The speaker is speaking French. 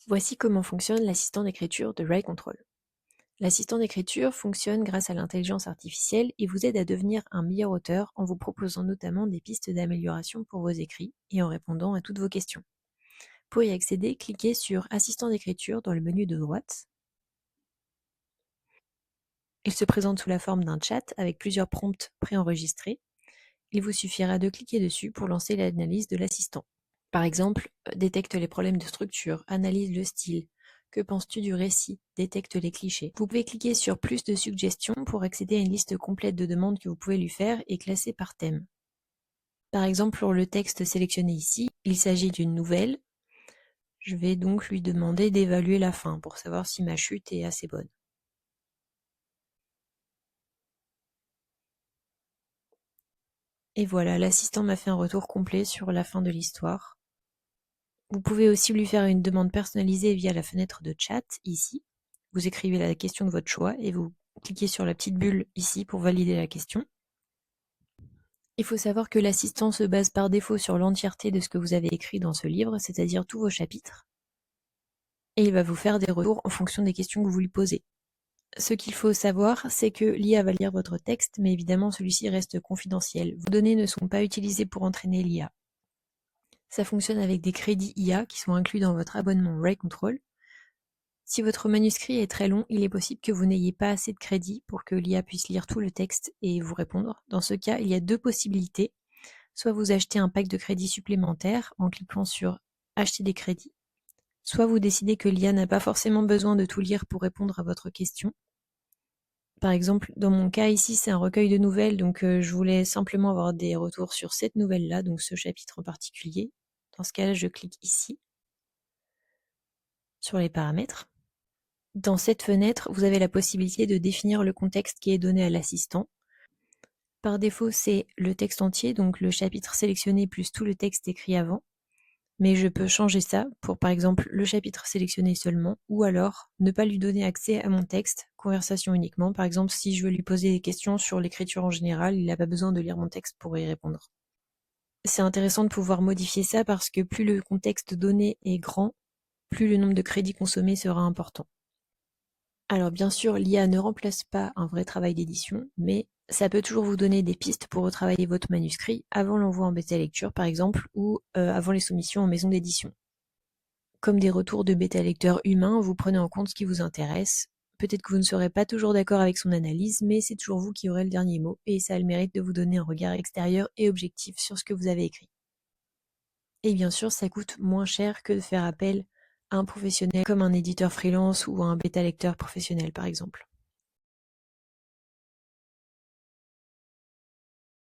Voici comment fonctionne l'assistant d'écriture de WriteControl. L'assistant d'écriture fonctionne grâce à l'intelligence artificielle et vous aide à devenir un meilleur auteur en vous proposant notamment des pistes d'amélioration pour vos écrits et en répondant à toutes vos questions. Pour y accéder, cliquez sur Assistant d'écriture dans le menu de droite. Il se présente sous la forme d'un chat avec plusieurs prompts préenregistrés. Il vous suffira de cliquer dessus pour lancer l'analyse de l'assistant. Par exemple, détecte les problèmes de structure, analyse le style. Que penses-tu du récit? Détecte les clichés. Vous pouvez cliquer sur plus de suggestions pour accéder à une liste complète de demandes que vous pouvez lui faire et classer par thème. Par exemple, pour le texte sélectionné ici, il s'agit d'une nouvelle. Je vais donc lui demander d'évaluer la fin pour savoir si ma chute est assez bonne. Et voilà, l'assistant m'a fait un retour complet sur la fin de l'histoire. Vous pouvez aussi lui faire une demande personnalisée via la fenêtre de chat ici. Vous écrivez la question de votre choix et vous cliquez sur la petite bulle ici pour valider la question. Il faut savoir que l'assistant se base par défaut sur l'entièreté de ce que vous avez écrit dans ce livre, c'est-à-dire tous vos chapitres. Et il va vous faire des retours en fonction des questions que vous lui posez. Ce qu'il faut savoir, c'est que l'IA va lire votre texte, mais évidemment celui-ci reste confidentiel. Vos données ne sont pas utilisées pour entraîner l'IA. Ça fonctionne avec des crédits IA qui sont inclus dans votre abonnement WriteControl. Si votre manuscrit est très long, il est possible que vous n'ayez pas assez de crédits pour que l'IA puisse lire tout le texte et vous répondre. Dans ce cas, il y a deux possibilités. Soit vous achetez un pack de crédits supplémentaires en cliquant sur Acheter des crédits, soit vous décidez que l'IA n'a pas forcément besoin de tout lire pour répondre à votre question. Par exemple, dans mon cas ici, c'est un recueil de nouvelles, donc je voulais simplement avoir des retours sur cette nouvelle-là, donc ce chapitre en particulier. Dans ce cas-là, je clique ici, sur les paramètres. Dans cette fenêtre, vous avez la possibilité de définir le contexte qui est donné à l'assistant. Par défaut, c'est le texte entier, donc le chapitre sélectionné plus tout le texte écrit avant. Mais je peux changer ça pour par exemple le chapitre sélectionné seulement, ou alors ne pas lui donner accès à mon texte, conversation uniquement. Par exemple, si je veux lui poser des questions sur l'écriture en général, il n'a pas besoin de lire mon texte pour y répondre. C'est intéressant de pouvoir modifier ça parce que plus le contexte donné est grand, plus le nombre de crédits consommés sera important. Alors bien sûr, l'IA ne remplace pas un vrai travail d'édition, mais ça peut toujours vous donner des pistes pour retravailler votre manuscrit avant l'envoi en bêta-lecture par exemple, ou avant les soumissions en maison d'édition. Comme des retours de bêta-lecteurs humains, vous prenez en compte ce qui vous intéresse. Peut-être que vous ne serez pas toujours d'accord avec son analyse, mais c'est toujours vous qui aurez le dernier mot, et ça a le mérite de vous donner un regard extérieur et objectif sur ce que vous avez écrit. Et bien sûr, ça coûte moins cher que de faire appel à un professionnel comme un éditeur freelance ou à un bêta-lecteur professionnel par exemple.